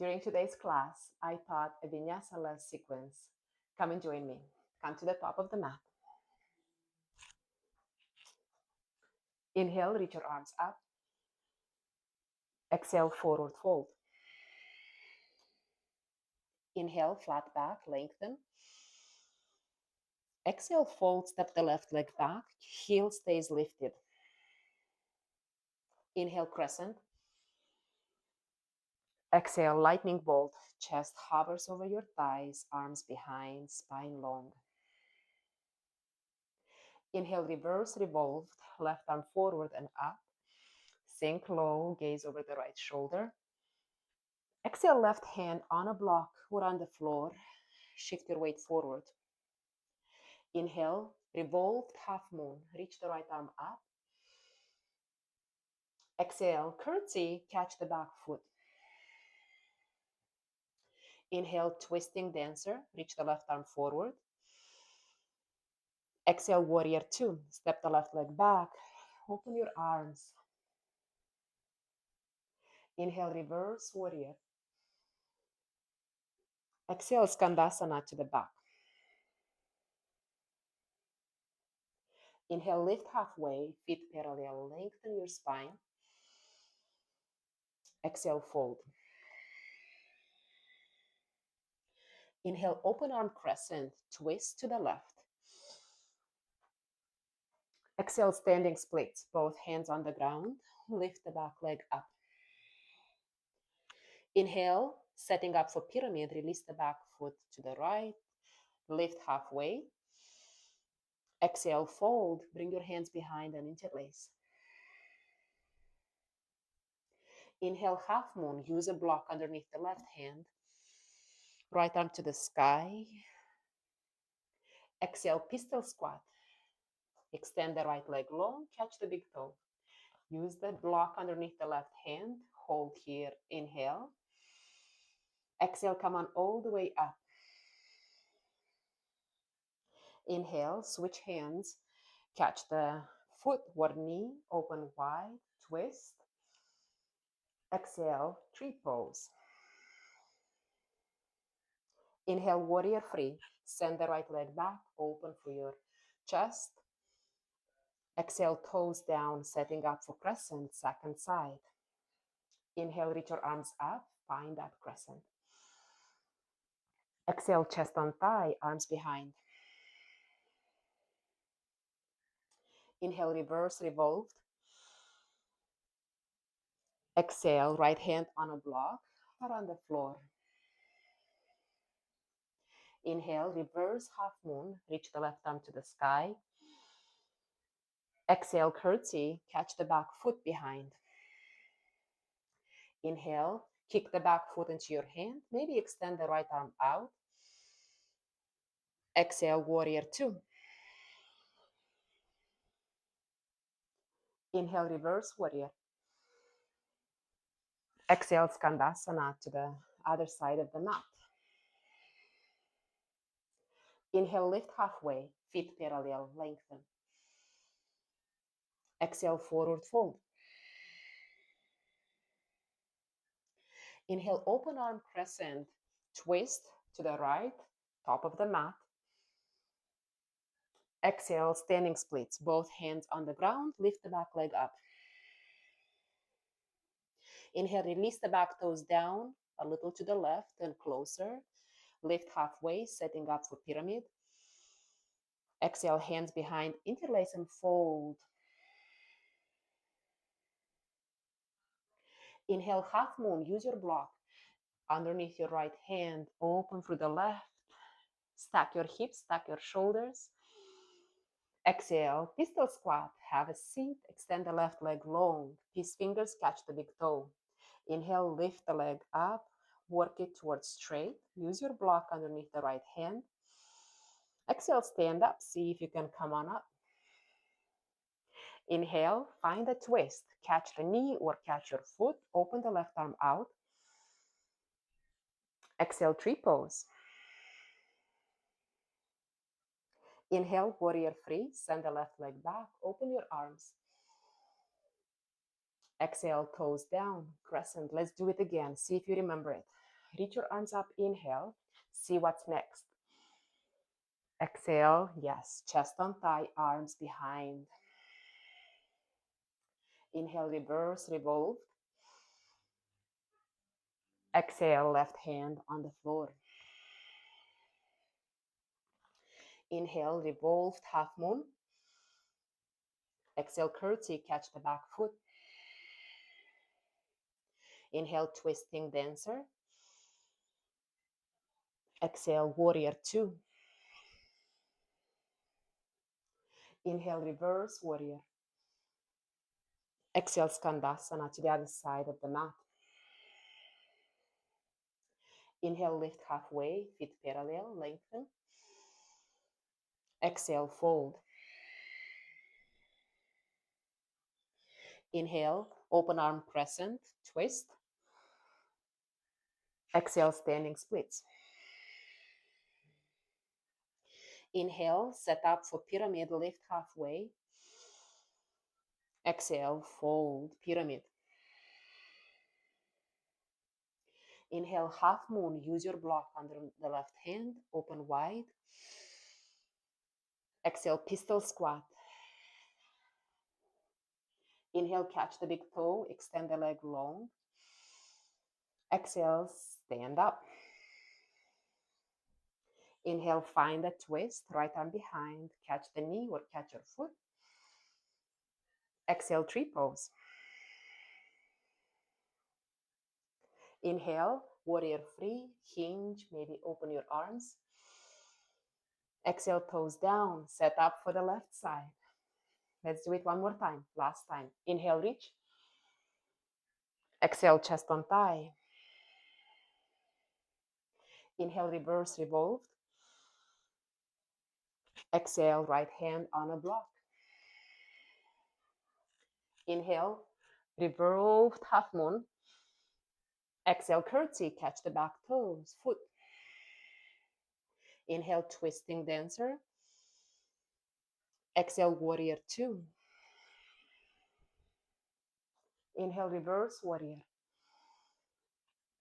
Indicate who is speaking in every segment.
Speaker 1: During today's class, I taught a Vinyasa sequence. Come and join me. Come to the top of the mat. Inhale, reach your arms up. Exhale, forward fold. Inhale, flat back, lengthen. Exhale, fold, step the left leg back. Heel stays lifted. Inhale, crescent. Exhale, lightning bolt. Chest hovers over your thighs, arms behind, spine long. Inhale, reverse, revolved, left arm forward and up. Sink low, gaze over the right shoulder. Exhale, left hand on a block or on the floor. Shift your weight forward. Inhale, revolved half moon. Reach the right arm up. Exhale, curtsy, catch the back foot. Inhale, twisting dancer. Reach the left arm forward. Exhale, warrior two. Step the left leg back. Open your arms. Inhale, reverse warrior. Exhale, Skandasana to the back. Inhale, lift halfway, feet parallel, lengthen your spine. Exhale, fold. Inhale, open arm crescent, twist to the left. Exhale, standing splits, both hands on the ground. Lift the back leg up. Inhale, setting up for pyramid, release the back foot to the right. Lift halfway. Exhale, fold, bring your hands behind and interlace. Inhale, half moon, use a block underneath the left hand. Right arm to the sky. Exhale, pistol squat. Extend the right leg long, catch the big toe. Use the block underneath the left hand. Hold here, inhale. Exhale, come on all the way up. Inhale, switch hands. Catch the foot or knee, open wide, twist. Exhale, tree pose. Inhale, warrior three. Send the right leg back, open for your chest. Exhale, toes down, setting up for crescent, second side. Inhale, reach your arms up, find that crescent. Exhale, chest on thigh, arms behind. Inhale, reverse, revolved. Exhale, right hand on a block or on the floor. Inhale, reverse half moon, reach the left arm to the sky. Exhale, curtsy, catch the back foot behind. Inhale, kick the back foot into your hand, maybe extend the right arm out. Exhale, warrior two. Inhale, reverse warrior. Exhale, Skandasana to the other side of the mat. Inhale, lift halfway, feet parallel, lengthen. Exhale, forward fold. Inhale, open arm crescent, twist to the right, top of the mat. Exhale, standing splits, both hands on the ground, lift the back leg up. Inhale, release the back toes down, a little to the left and closer. Lift halfway, setting up for pyramid. Exhale, hands behind, interlace and fold. Inhale, half moon, use your block. Underneath your right hand, open through the left. Stack your hips, stack your shoulders. Exhale, pistol squat, have a seat, extend the left leg long. Peace fingers catch the big toe. Inhale, lift the leg up, work it towards straight. Use your block underneath the right hand. Exhale, stand up, see if you can come on up. Inhale, find a twist. Catch the knee or catch your foot. Open the left arm out. Exhale, tree pose. Inhale, warrior three. Send the left leg back. Open your arms. Exhale, toes down, crescent. Let's do it again. See if you remember it. Reach your arms up, inhale. See what's next. Exhale, yes, chest on thigh, arms behind. Inhale, reverse, revolve. Exhale, left hand on the floor. Inhale, revolved half moon. Exhale, curtsy, catch the back foot. Inhale, twisting dancer. Exhale, warrior two. Inhale, reverse warrior. Exhale, Skandasana to the other side of the mat. Inhale, lift halfway, feet parallel, lengthen. Exhale, fold. Inhale, open arm crescent, twist. Exhale, standing splits. Inhale, set up for pyramid, lift halfway. Exhale, fold, pyramid. Inhale, half moon, use your block under the left hand, open wide. Exhale, pistol squat. Inhale, catch the big toe, extend the leg long. Exhale, stand up. Inhale, find a twist, right arm behind, catch the knee or catch your foot. Exhale, tree pose. Inhale, warrior three, hinge, maybe open your arms. Exhale, toes down, set up for the left side. Let's do it one more time, last time. Inhale, reach. Exhale, chest on thigh. Inhale, reverse, revolved. Exhale, right hand on a block. Inhale, revolved half moon. Exhale, curtsy, catch the back toes, foot. Inhale, twisting dancer. Exhale, warrior two. Inhale, reverse warrior.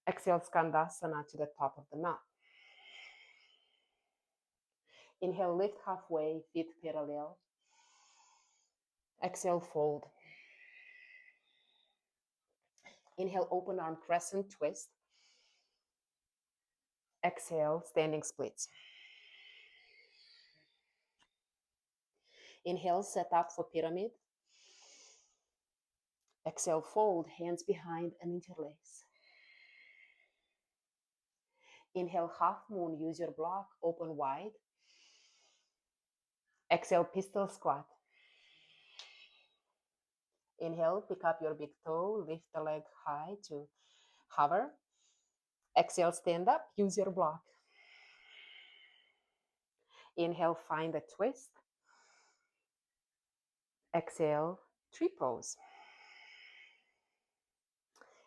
Speaker 1: Exhale, Skandasana to the top of the mat. Inhale, lift halfway, feet parallel. Exhale, fold. Inhale, open arm crescent twist. Exhale, standing splits. Inhale, set up for pyramid. Exhale, fold, hands behind and interlace. Inhale, half moon, use your block, open wide. Exhale, pistol squat. Inhale, pick up your big toe, lift the leg high to hover. Exhale, stand up, use your block. Inhale, find a twist. Exhale, tree pose.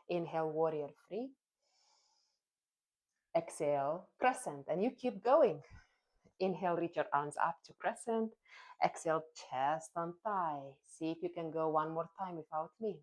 Speaker 1: Inhale, warrior three. Exhale, crescent, and you keep going. Inhale, reach your arms up to crescent. Exhale, chest on thigh. See if you can go one more time without me.